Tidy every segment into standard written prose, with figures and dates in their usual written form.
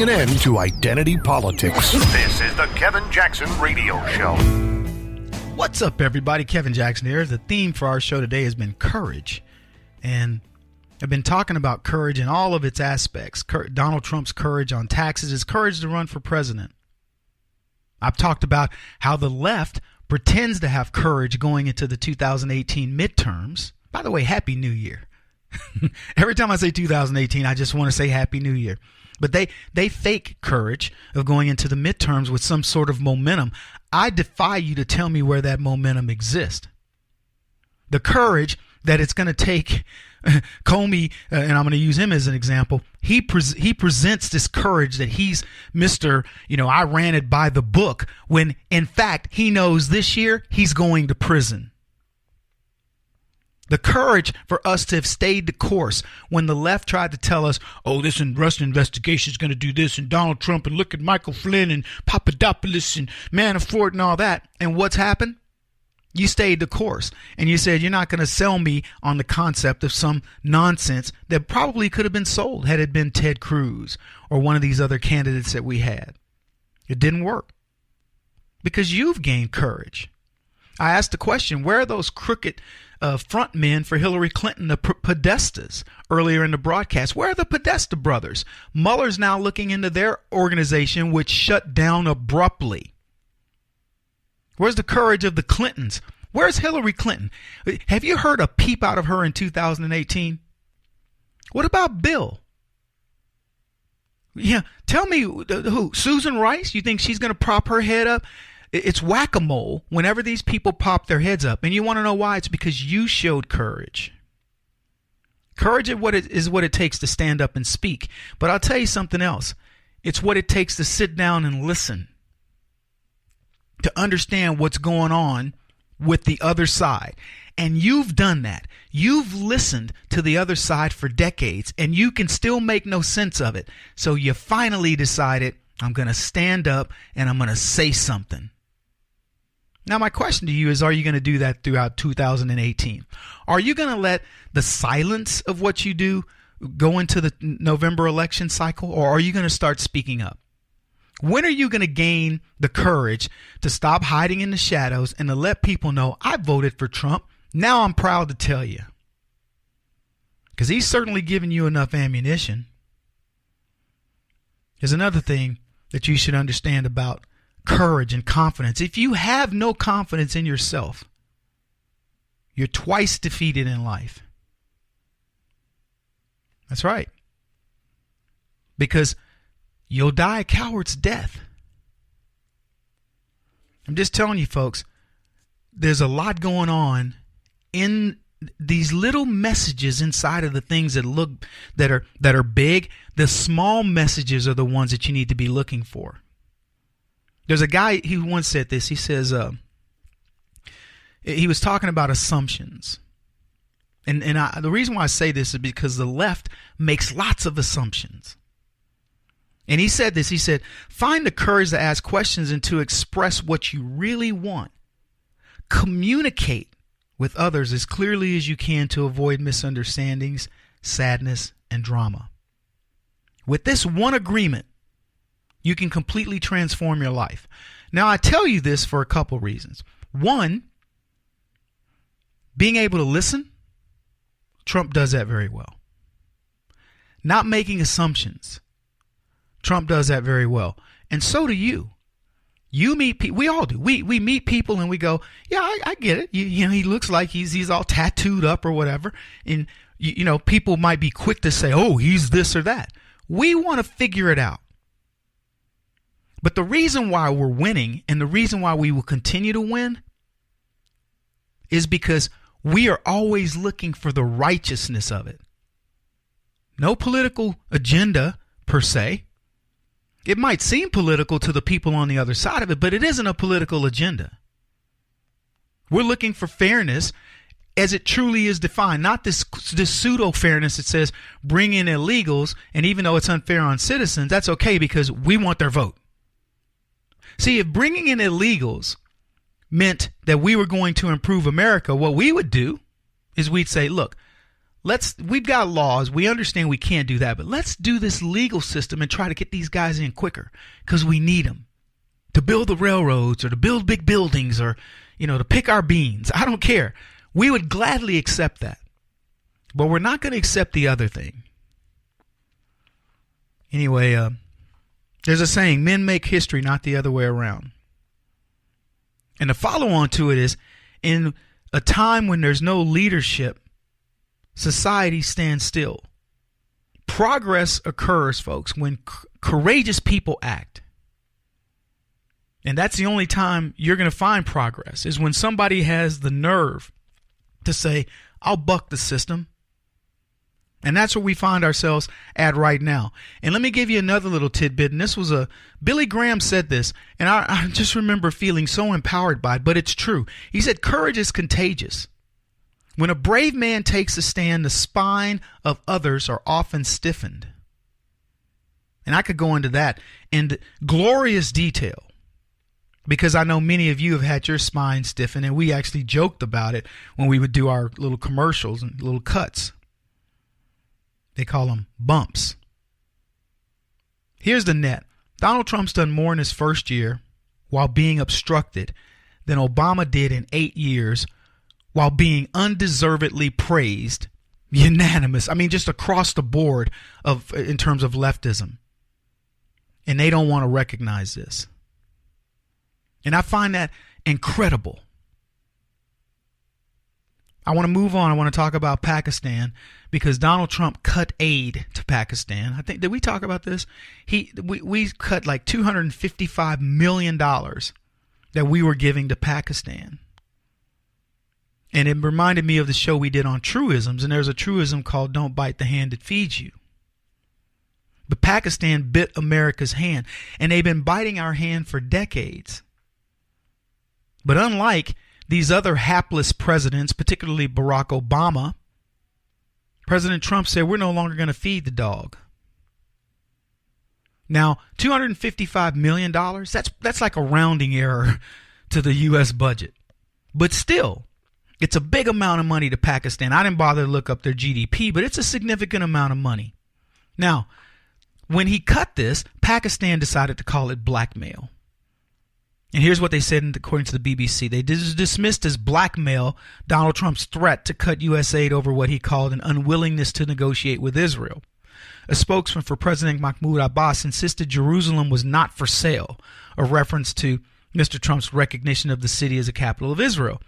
putting an end to identity politics. This is the Kevin Jackson Radio Show. What's up, everybody? Kevin Jackson here. The theme for our show today has been courage. And I've been talking about courage in all of its aspects. Donald Trump's courage on taxes, his courage to run for president. I've talked about how the left pretends to have courage going into the 2018 midterms. By the way, Happy New Year. Every time I say 2018, I just want to say Happy New Year. But they fake courage of going into the midterms with some sort of momentum. I defy you to tell me where that momentum exists. The courage that it's going to take Comey, and I'm going to use him as an example. He presents this courage that he's Mr. I ran it by the book, when in fact he knows this year he's going to prison. The courage for us to have stayed the course when the left tried to tell us, oh, this Russian investigation is going to do this, and Donald Trump, and look at Michael Flynn and Papadopoulos and Manafort and all that. And what's happened? You stayed the course, and you said you're not going to sell me on the concept of some nonsense that probably could have been sold had it been Ted Cruz or one of these other candidates that we had. It didn't work because you've gained courage. I asked the question, where are those crooked front men for Hillary Clinton, the Podestas, earlier in the broadcast? Where are the Podesta brothers? Mueller's now looking into their organization, which shut down abruptly. Where's the courage of the Clintons? Where's Hillary Clinton? Have you heard a peep out of her in 2018? What about Bill? Yeah, tell me who? Susan Rice? You think she's going to prop her head up? It's whack-a-mole whenever these people pop their heads up. And you want to know why? It's because you showed courage. Courage is what it takes to stand up and speak. But I'll tell you something else. It's what it takes to sit down and listen, to understand what's going on with the other side. And you've done that. You've listened to the other side for decades, and you can still make no sense of it. So you finally decided, I'm going to stand up and I'm going to say something. Now, my question to you is, are you going to do that throughout 2018? Are you going to let the silence of what you do go into the November election cycle, or are you going to start speaking up? When are you going to gain the courage to stop hiding in the shadows and to let people know, I voted for Trump. Now I'm proud to tell you. Because he's certainly given you enough ammunition. There's another thing that you should understand about courage and confidence. If you have no confidence in yourself, you're twice defeated in life. That's right. Because you'll die a coward's death. I'm just telling you, folks, there's a lot going on in these little messages inside of the things that are big. The small messages are the ones that you need to be looking for. There's a guy who once said this. He says he was talking about assumptions. And the reason why I say this is because the left makes lots of assumptions. And he said this, he said, find the courage to ask questions and to express what you really want. Communicate with others as clearly as you can to avoid misunderstandings, sadness, and drama. With this one agreement, you can completely transform your life. Now, I tell you this for a couple reasons. One, being able to listen, Trump does that very well. Not making assumptions, Trump does that very well. And so do you. You meet people. We all do. We meet people and we go, yeah, I get it. You know, he looks like he's all tattooed up or whatever. And, people might be quick to say, oh, he's this or that. We want to figure it out. But the reason why we're winning and the reason why we will continue to win is because we are always looking for the righteousness of it. No political agenda per se. It might seem political to the people on the other side of it, but it isn't a political agenda. We're looking for fairness as it truly is defined, not this pseudo fairness that says bring in illegals, and even though it's unfair on citizens, that's okay because we want their vote. See, if bringing in illegals meant that we were going to improve America, what we would do is we'd say, look, we've got laws. We understand we can't do that, but let's do this legal system and try to get these guys in quicker because we need them to build the railroads or to build big buildings or, to pick our beans. I don't care. We would gladly accept that, but we're not going to accept the other thing. Anyway, there's a saying, men make history, not the other way around. And the follow-on to it is, in a time when there's no leadership, society stands still. Progress occurs, folks, when courageous people act. And that's the only time you're going to find progress, is when somebody has the nerve to say, I'll buck the system. And that's where we find ourselves at right now. And let me give you another little tidbit. And this was Billy Graham said this, and I just remember feeling so empowered by it, but it's true. He said, courage is contagious. When a brave man takes a stand, the spine of others are often stiffened. And I could go into that in glorious detail, because I know many of you have had your spine stiffened, and we actually joked about it when we would do our little commercials and little cuts. They call them bumps. Here's the net. Donald Trump's done more in his first year while being obstructed than Obama did in 8 years while being undeservedly praised, unanimous. I mean, just across the board in terms of leftism. And they don't want to recognize this. And I find that incredible. I want to move on. I want to talk about Pakistan, because Donald Trump cut aid to Pakistan. I think, did we talk about this? We cut like $255 million that we were giving to Pakistan. And it reminded me of the show we did on truisms. And there's a truism called "Don't bite the hand that feeds you." But Pakistan bit America's hand, and they've been biting our hand for decades. But unlike these other hapless presidents, particularly Barack Obama, President Trump said, we're no longer going to feed the dog. Now, $255 million, that's like a rounding error to the U.S. budget. But still, it's a big amount of money to Pakistan. I didn't bother to look up their GDP, but it's a significant amount of money. Now, when he cut this, Pakistan decided to call it blackmail. And here's what they said, according to the BBC. They dismissed as blackmail Donald Trump's threat to cut U.S. aid over what he called an unwillingness to negotiate with Israel. A spokesman for President Mahmoud Abbas insisted Jerusalem was not for sale, a reference to Mr. Trump's recognition of the city as a capital of Israel.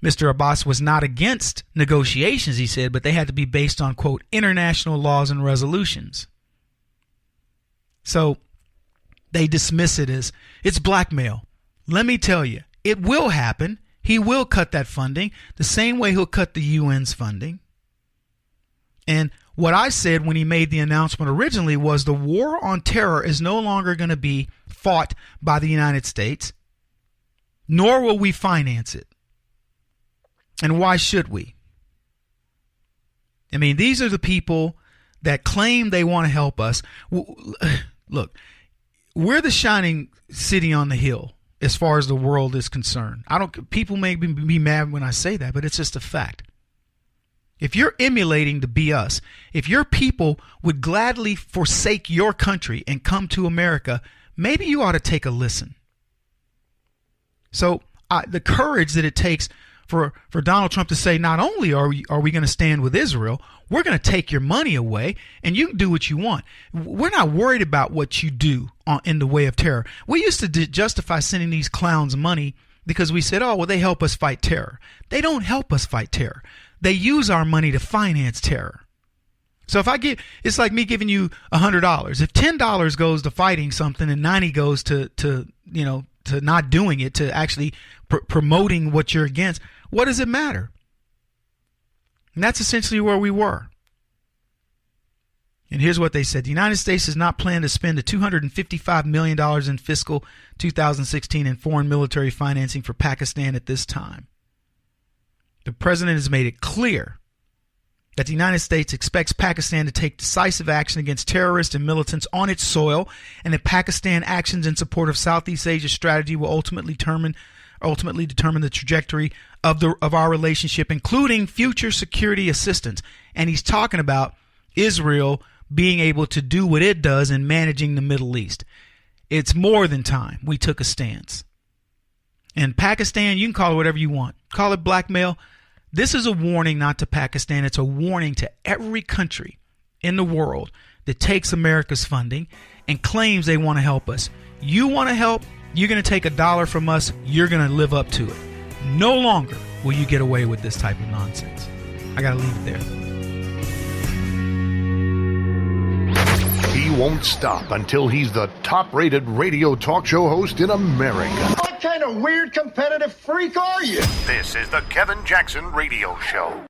Mr. Abbas was not against negotiations, he said, but they had to be based on, quote, international laws and resolutions. So they dismiss it as it's blackmail. Let me tell you, it will happen. He will cut that funding the same way he'll cut the UN's funding. And what I said when he made the announcement originally was the war on terror is no longer going to be fought by the United States, nor will we finance it. And why should we? I mean, these are the people that claim they want to help us. Look, we're the shining city on the hill as far as the world is concerned. People may be mad when I say that, but it's just a fact. If you're emulating to be us, if your people would gladly forsake your country and come to America, maybe you ought to take a listen. So the courage that it takes for Donald Trump to say, not only are we going to stand with Israel, we're going to take your money away and you can do what you want. We're not worried about what you do in the way of terror. We used to justify sending these clowns money because we said, oh, well, they help us fight terror. They don't help us fight terror. They use our money to finance terror. So it's like me giving you $100. If $10 goes to fighting something and 90 goes to not doing it, to actually promoting what you're against, what does it matter? And that's essentially where we were. And here's what they said. The United States does not plan to spend $255 million in fiscal 2016 in foreign military financing for Pakistan at this time. The president has made it clear that the United States expects Pakistan to take decisive action against terrorists and militants on its soil, and that Pakistan actions in support of Southeast Asia's strategy will ultimately determine ultimately determine the trajectory of our relationship, including future security assistance. And he's talking about Israel being able to do what it does in managing the Middle East. It's more than time we took a stance. And Pakistan, you can call it whatever you want. Call it blackmail. This is a warning not to Pakistan. It's a warning to every country in the world that takes America's funding and claims they want to help us. You want to help, you're going to take $1 from us, you're going to live up to it. No longer will you get away with this type of nonsense. I got to leave it there. He won't stop until he's the top-rated radio talk show host in America. What kind of weird competitive freak are you? This is the Kevin Jackson Radio Show.